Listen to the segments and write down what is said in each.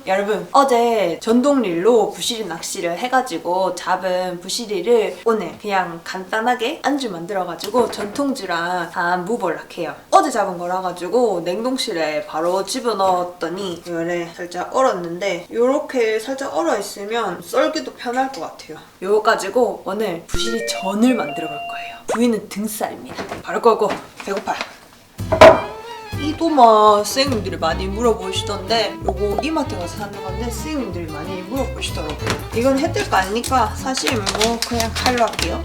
여러분 어제 전동릴로 부시리 낚시를 해가지고 잡은 부시리를 오늘 그냥 간단하게 안주 만들어가지고 전통주랑 다 무볼락 해요. 어제 잡은 거라 가지고 냉동실에 바로 집어넣었더니 요래 살짝 얼었는데 요렇게 살짝 얼어있으면 썰기도 편할 것 같아요. 요거 가지고 오늘 부시리 전을 만들어 볼 거예요. 부위는 등살입니다. 바로 거고 배고파요. 이도마 선생님들이 많이 물어보시던데 요거 이마트 가서 사는 건데 선생님들이 많이 물어보시더라고요. 이건 해뜰 거 아니니까 사실 뭐 그냥 칼로 할게요.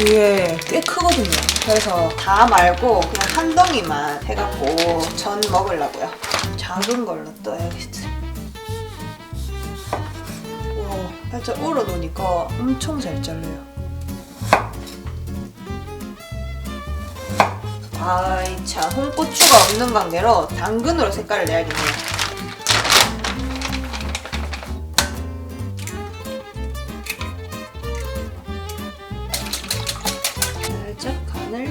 이게 꽤 크거든요. 그래서 다 말고 그냥 한 덩이만 해갖고 전 먹으려고요. 작은 걸로 떠야겠지. 와, 살짝 얼어놓으니까 엄청 잘 잘려요. 아이 참, 홍고추가 없는 관계로 당근으로 색깔을 내야겠네요. 살짝 간을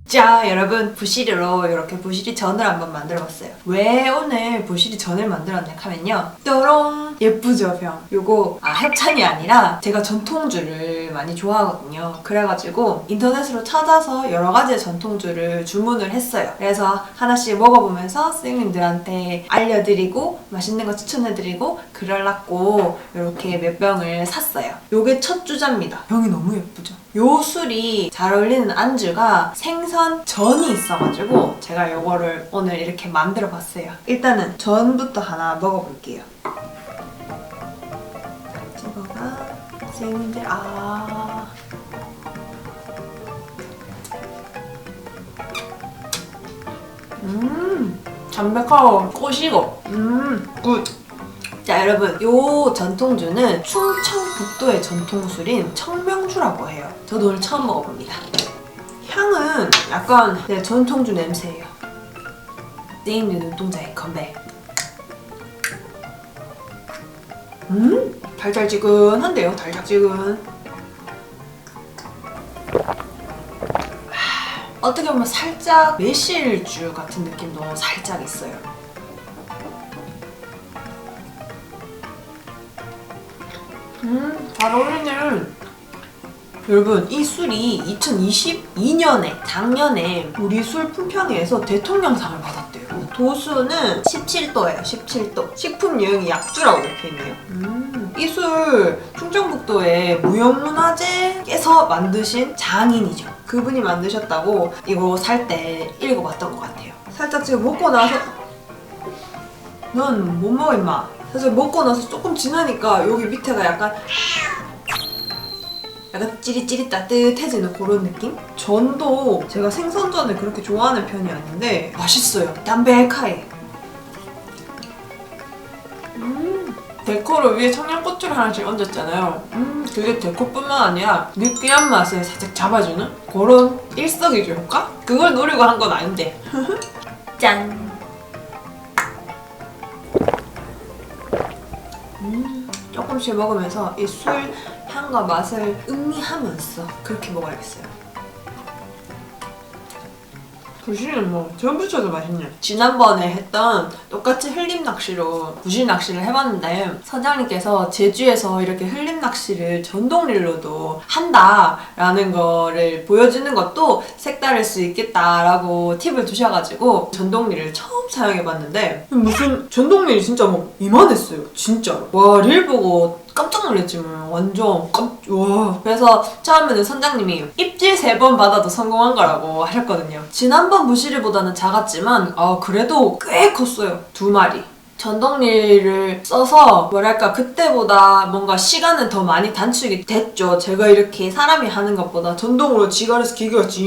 자, 여러분 부시리로 이렇게 부시리 전을 한번 만들어봤어요. 왜 오늘 부시리 전을 만들었냐 하면요, 뾰롱 예쁘죠 병? 요거 협찬이 아니라 제가 전통주를 많이 좋아하거든요. 그래가지고 인터넷으로 찾아서 여러 가지의 전통주를 주문을 했어요. 그래서 하나씩 먹어보면서 선생님들한테 알려드리고 맛있는 거 추천해드리고 그러려고 이렇게 몇 병을 샀어요. 요게 첫 주자입니다. 병이 너무 예쁘죠? 요 술이 잘 어울리는 안주가 생선 전이 있어가지고 제가 요거를 오늘 이렇게 만들어봤어요. 일단은 전부터 하나 먹어볼게요. 찍어가 선생님들 담백하고 꼬시고 굿. 자, 여러분 요 전통주는 충청북도의 전통술인 청명주라고 해요. 저도 오늘 처음 먹어봅니다. 향은 약간 내 전통주 냄새예요. 선생님들 눈동자에 건배. 달달지근한데요. 달달지근. 어떻게 보면 살짝 매실주 같은 느낌도 살짝 있어요. 잘 어울리네. 여러분 이 술이 2022년에 작년에 우리 술 품평회에서 대통령상을 받았대요. 도수는 17도예요. 17도. 식품 유형이 약주라고 적혀있네요. 이 술 충청북도의 무형문화재에서 만드신 장인이죠. 그분이 만드셨다고 이거 살 때 읽어봤던 것 같아요. 살짝 지금 먹고 나서 넌 못 먹어 임마. 사실 먹고 나서 조금 지나니까 여기 밑에가 약간 찌릿찌릿 따뜻해지는 그런 느낌? 전도 제가 생선전을 그렇게 좋아하는 편이 아닌데 맛있어요. 담백하게. 데코를 위에 청양고추를 하나씩 얹었잖아요. 그게 데코뿐만 아니라 느끼한 맛을 살짝 잡아주는 그런 일석이조 효과? 그걸 노리고 한 건 아닌데. 짠! 조금씩 먹으면서 이 술 향과 맛을 음미하면서 그렇게 먹어야겠어요. 부실은 뭐 전부쳐도 맛있네. 지난번에 했던 똑같이 흘림 낚시로 부실 낚시를 해봤는데 선장님께서 제주에서 이렇게 흘림 낚시를 전동릴로도 한다라는 거를 보여주는 것도 색다를 수 있겠다라고 팁을 주셔가지고 전동릴을 처음 사용해봤는데 무슨 전동릴이 진짜 막 이만했어요. 진짜로. 와, 릴 보고 깜짝 놀랐지 뭐. 완전 와. 그래서 처음에는 선장님이 입질 3번 받아도 성공한 거라고 하셨거든요. 지난번 부시리보다는 작았지만 그래도 꽤 컸어요. 2마리. 전동릴을 써서 뭐랄까 그때보다 뭔가 시간은 더 많이 단축이 됐죠. 제가 이렇게 사람이 하는 것보다 전동으로 지갈해서 기계가 징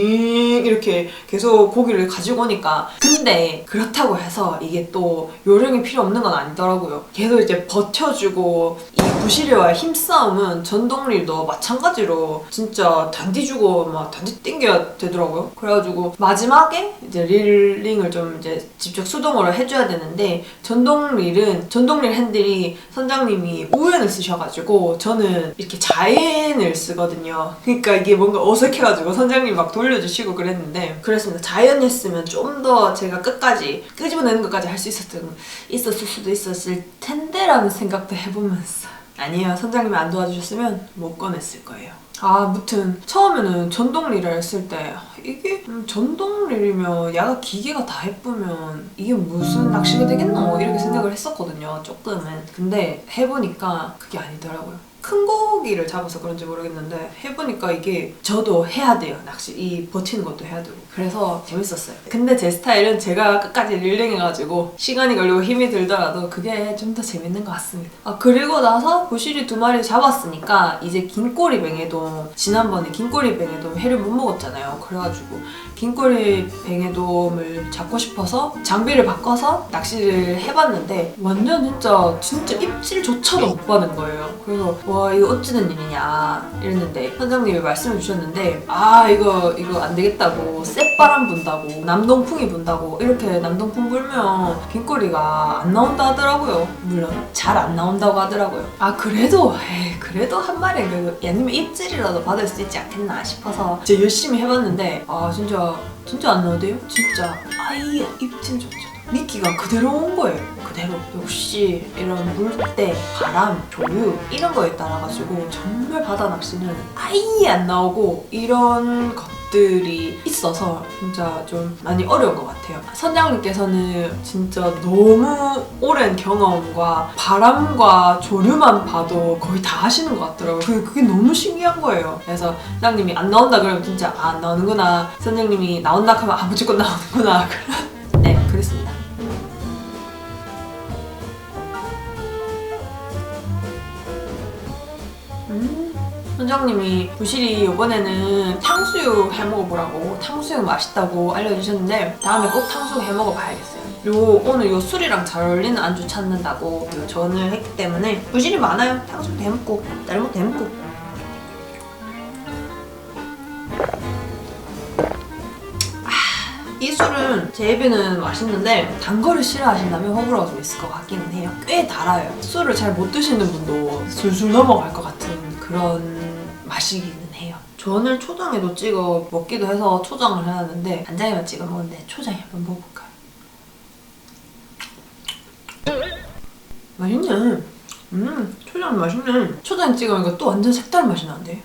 이렇게 계속 고기를 가지고 오니까. 근데 그렇다고 해서 이게 또 요령이 필요 없는 건 아니더라고요. 계속 이제 버텨주고 이 부시리와의 힘싸움은 전동릴도 마찬가지로 진짜 단디 주고 막 단디 땡겨야 되더라고요. 그래가지고 마지막에 이제 릴링을 좀 이제 직접 수동으로 해줘야 되는데 전동릴 핸들이 선장님이 우연을 쓰셔가지고 저는 이렇게 자연을 쓰거든요. 그러니까 이게 뭔가 어색해가지고 선장님 막 돌려주시고 그랬는데 그랬습니다. 자연을 쓰면 좀 더 제가 끝까지 끄집어내는 것까지 할 수 있었을 수도 있었을 텐데라는 생각도 해보면서 아니에요. 선장님이 안 도와주셨으면 못 꺼냈을 거예요. 아무튼 처음에는 전동릴을 했을 때 이게 전동릴이면 야가 기계가 다 예쁘면 이게 무슨 낚시가 되겠노 이렇게 생각을 했었거든요. 조금은. 근데 해보니까 그게 아니더라고요. 큰 고기를 잡아서 그런지 모르겠는데 해보니까 이게 저도 해야 돼요. 낚시 이 버티는 것도 해야 되고 그래서 재밌었어요. 근데 제 스타일은 제가 끝까지 릴링 해가지고 시간이 걸리고 힘이 들더라도 그게 좀 더 재밌는 것 같습니다. 그리고 나서 부시리 2마리 잡았으니까 이제 긴꼬리 뱅에돔 지난번에 긴꼬리 뱅에돔 회를 못 먹었잖아요. 그래가지고 긴꼬리 뱅에돔을 잡고 싶어서 장비를 바꿔서 낚시를 해봤는데 완전 진짜 입질조차도 못 받은 거예요. 그래서 와 이거 어찌된 일이냐 이랬는데 선장님이 말씀해 주셨는데 이거 안 되겠다고 쌔바람 분다고 남동풍이 분다고 이렇게 남동풍 불면 긴꼬리가 안 나온다 하더라고요. 물론 잘 안 나온다고 하더라고요. 그래도 한 마리 아니면 입질이라도 받을 수 있지 않겠나 싶어서 진짜 열심히 해봤는데 진짜 안 나오대요? 진짜 아예 입질조차도 미끼가 그대로 온 거예요. 그대로. 역시 이런 물때, 바람, 조류 이런 거에 따라가지고 정말 바다 낚시는 아예 안 나오고 이런 것들이 있어서 진짜 좀 많이 어려운 것 같아요. 선장님께서는 진짜 너무 오랜 경험과 바람과 조류만 봐도 거의 다 하시는 것 같더라고요. 그게 너무 신기한 거예요. 그래서 선장님이 안 나온다 그러면 진짜 안 나오는구나. 선장님이 나온다 하면 무조건 나오는구나. 네, 그랬습니다. 선장님이 부실이 이번에는 탕수육 해먹어보라고 탕수육 맛있다고 알려주셨는데 다음에 꼭 탕수육 해먹어봐야겠어요. 오늘 요 술이랑 잘 어울리는 안주 찾는다고 조언을 했기 때문에 부실이 많아요. 탕수육도 해먹고 다른 것도 해먹고. 이 술은 제 입에는 맛있는데 단 거를 싫어하신다면 호불호가 좀 있을 것 같기는 해요. 꽤 달아요. 술을 잘 못 드시는 분도 술술 넘어갈 것 같은 그런 맛이기는 해요. 저는 초장에도 찍어 먹기도 해서 초장을 해놨는데 간장에만 찍어 먹는데 초장에 한번 먹어볼까요? 맛있네. 초장 맛있네. 초장에 찍어 먹으니까 또 완전 색다른 맛이 나는데?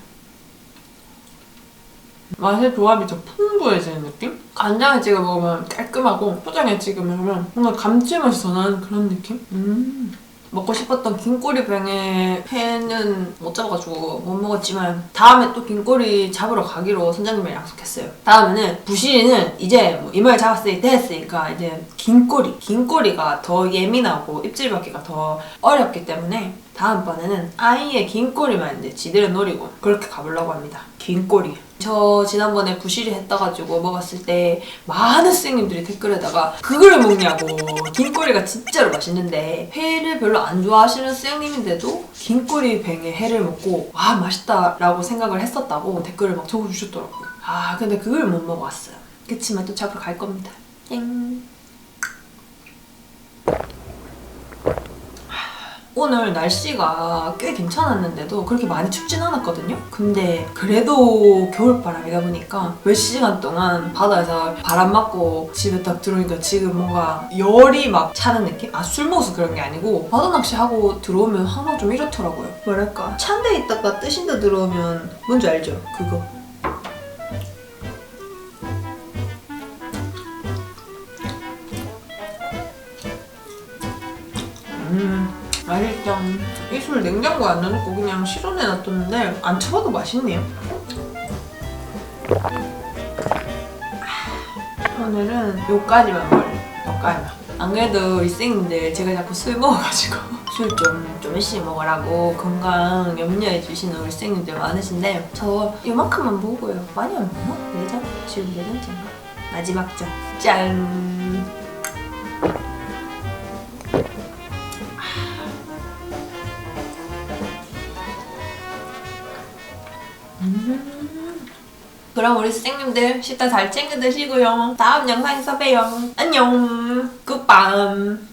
맛의 조합이 더 풍부해지는 느낌? 간장에 찍어 먹으면 깔끔하고 초장에 찍어 먹으면 뭔가 감칠맛이 더 나는 그런 느낌? 먹고 싶었던 긴꼬리 뱅에 회는 못 잡아가지고 못 먹었지만 다음에 또 긴꼬리 잡으러 가기로 선장님이랑 약속했어요. 다음에는 부시리는 이제 이마를 잡았으니 됐으니까 이제 긴꼬리가 더 예민하고 입질 받기가 더 어렵기 때문에 다음번에는 아예 긴꼬리만 이제 지대로 노리고 그렇게 가보려고 합니다. 긴꼬리. 저 지난번에 부시리 했다가지고 먹었을 때 많은 선생님들이 댓글에다가 그걸 먹냐고. 긴꼬리가 진짜로 맛있는데 회를 별로 안 좋아하시는 선생님인데도 긴꼬리 뱅에 회를 먹고 와 맛있다라고 생각을 했었다고 댓글을 막 적어주셨더라고요. 근데 그걸 못 먹어봤어요. 그치만 또 잡으러 갈 겁니다. 땡. 오늘 날씨가 꽤 괜찮았는데도 그렇게 많이 춥진 않았거든요? 근데 그래도 겨울바람이다 보니까 몇 시간 동안 바다에서 바람 맞고 집에 딱 들어오니까 지금 뭔가 열이 막 차는 느낌? 아, 술 먹어서 그런 게 아니고 바다 낚시하고 들어오면 항상 좀 이렇더라고요. 뭐랄까, 찬 데 있다가 뜨신 데 들어오면 뭔지 알죠? 그거. 맛있죠. 이 술 냉장고에 안 넣어놓고 그냥 실온에 놔뒀는데 안 쳐봐도 맛있네요. 오늘은 요까지만 먹을래요. 요까지만. 안 그래도 우리 쌩인들 제가 자꾸 술 먹어가지고 술 좀씩 먹으라고 건강 염려해 주시는 우리 쌩님들 많으신데 저 요만큼만 먹어요. 많이 안 먹나? 4잔? 지금 4잔째인가? 마지막 잔. 짠! 그럼 우리 선생님들 식사 잘 챙겨 드시고요. 다음 영상에서 봬요. 안녕. 굿밤.